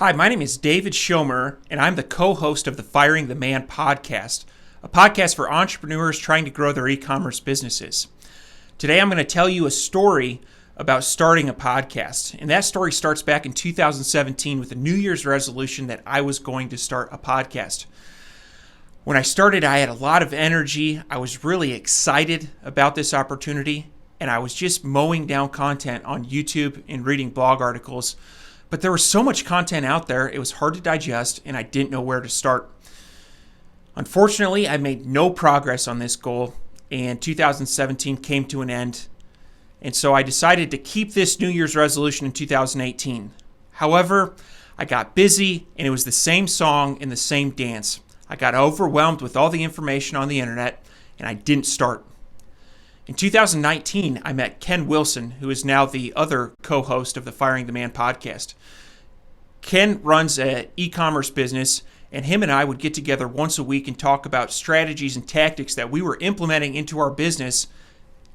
Hi, my name is David Schomer, and I'm the co-host of the Firing the Man podcast, a podcast for entrepreneurs trying to grow their e-commerce businesses. Today, I'm going to tell you a story about starting a podcast, and that story starts back in 2017 with a New Year's resolution that I was going to start a podcast. When I started, I had a lot of energy. I was really excited about this opportunity, and I was just mowing down content on YouTube and reading blog articles. But there was so much content out there, it was hard to digest, and I didn't know where to start. Unfortunately, I made no progress on this goal, and 2017 came to an end. And so I decided to keep this New Year's resolution in 2018. However, I got busy, and it was the same song and the same dance. I got overwhelmed with all the information on the internet, and I didn't start. In 2019, I met Ken Wilson, who is now the other co-host of the Firing the Man podcast. Ken runs an e-commerce business, and him and I would get together once a week and talk about strategies and tactics that we were implementing into our business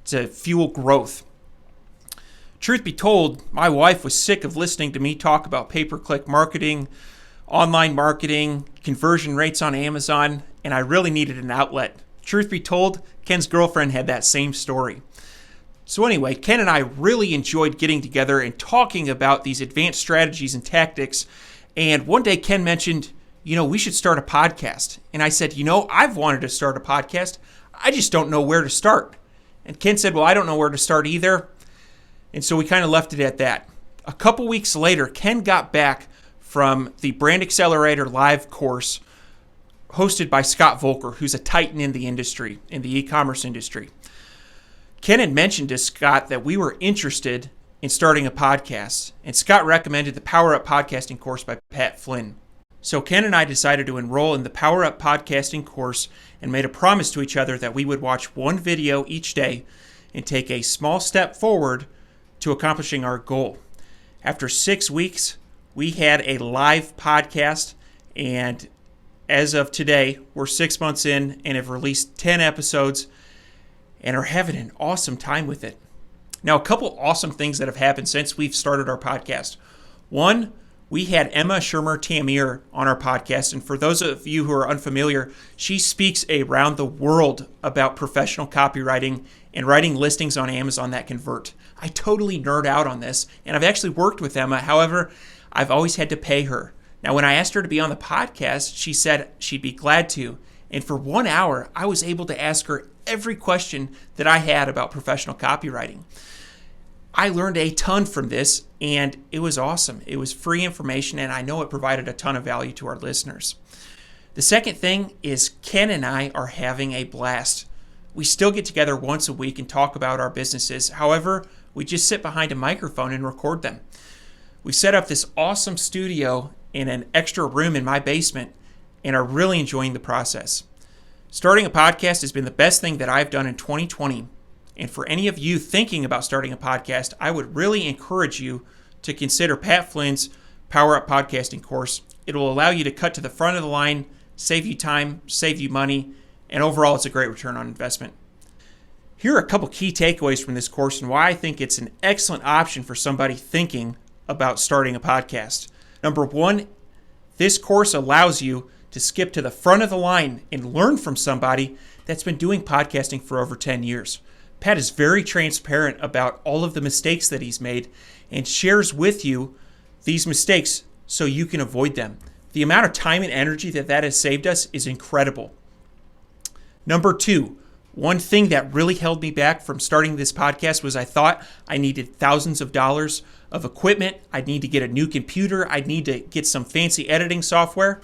to fuel growth. Truth be told, my wife was sick of listening to me talk about pay-per-click marketing, online marketing, conversion rates on Amazon, and I really needed an outlet. Truth be told, Ken's girlfriend had that same story. So anyway, Ken and I really enjoyed getting together and talking about these advanced strategies and tactics. And one day Ken mentioned, we should start a podcast. And I said, I've wanted to start a podcast. I just don't know where to start. And Ken said, well, I don't know where to start either. And so we kind of left it at that. A couple weeks later, Ken got back from the Brand Accelerator live course hosted by Scott Volker, who's a titan in the industry, in the e-commerce industry. Ken had mentioned to Scott that we were interested in starting a podcast, and Scott recommended the Power Up Podcasting course by Pat Flynn. So Ken and I decided to enroll in the Power Up Podcasting course and made a promise to each other that we would watch one video each day and take a small step forward to accomplishing our goal. After 6 weeks, we had a live podcast, and as of today, we're 6 months in and have released 10 episodes and are having an awesome time with it. Now, a couple awesome things that have happened since we've started our podcast. One, we had Emma Shermer-Tamir on our podcast, and for those of you who are unfamiliar, she speaks around the world about professional copywriting and writing listings on Amazon that convert. I totally nerd out on this, and I've actually worked with Emma. However, I've always had to pay her. Now, when I asked her to be on the podcast, she said she'd be glad to. And for 1 hour, I was able to ask her every question that I had about professional copywriting. I learned a ton from this, and it was awesome. It was free information, and I know it provided a ton of value to our listeners. The second thing is Ken and I are having a blast. We still get together once a week and talk about our businesses. However, we just sit behind a microphone and record them. We set up this awesome studio in an extra room in my basement and are really enjoying the process. Starting a podcast has been the best thing that I've done in 2020. And for any of you thinking about starting a podcast, I would really encourage you to consider Pat Flynn's Power Up Podcasting course. It will allow you to cut to the front of the line, save you time, save you money, and overall it's a great return on investment. Here are a couple key takeaways from this course and why I think it's an excellent option for somebody thinking about starting a podcast. Number one, this course allows you to skip to the front of the line and learn from somebody that's been doing podcasting for over 10 years. Pat is very transparent about all of the mistakes that he's made and shares with you these mistakes so you can avoid them. The amount of time and energy that has saved us is incredible. Number two, one thing that really held me back from starting this podcast was I thought I needed thousands of dollars of equipment. I'd need to get a new computer. I'd need to get some fancy editing software.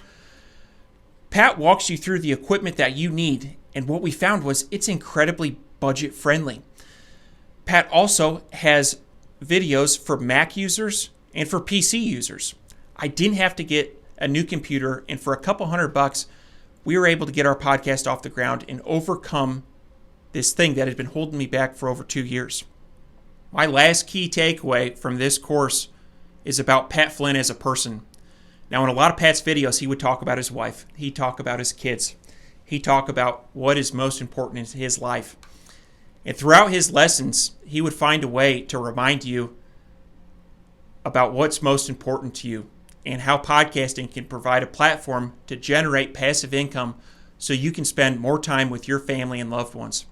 Pat walks you through the equipment that you need, and what we found was it's incredibly budget friendly. Pat also has videos for Mac users and for PC users. I didn't have to get a new computer, and for a couple $100, we were able to get our podcast off the ground and overcome this thing that had been holding me back for over 2 years. My last key takeaway from this course is about Pat Flynn as a person. Now, in a lot of Pat's videos, he would talk about his wife. He'd talk about his kids. He'd talk about what is most important in his life. And throughout his lessons, he would find a way to remind you about what's most important to you. and how podcasting can provide a platform to generate passive income so you can spend more time with your family and loved ones.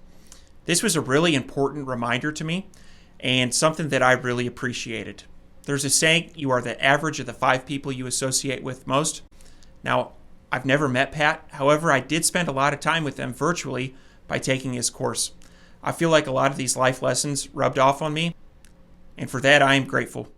This was a really important reminder to me and something that I really appreciated. There's a saying, you are the average of the 5 people you associate with most. Now, I've never met Pat. However, I did spend a lot of time with him virtually by taking his course. I feel like a lot of these life lessons rubbed off on me, and for that I am grateful.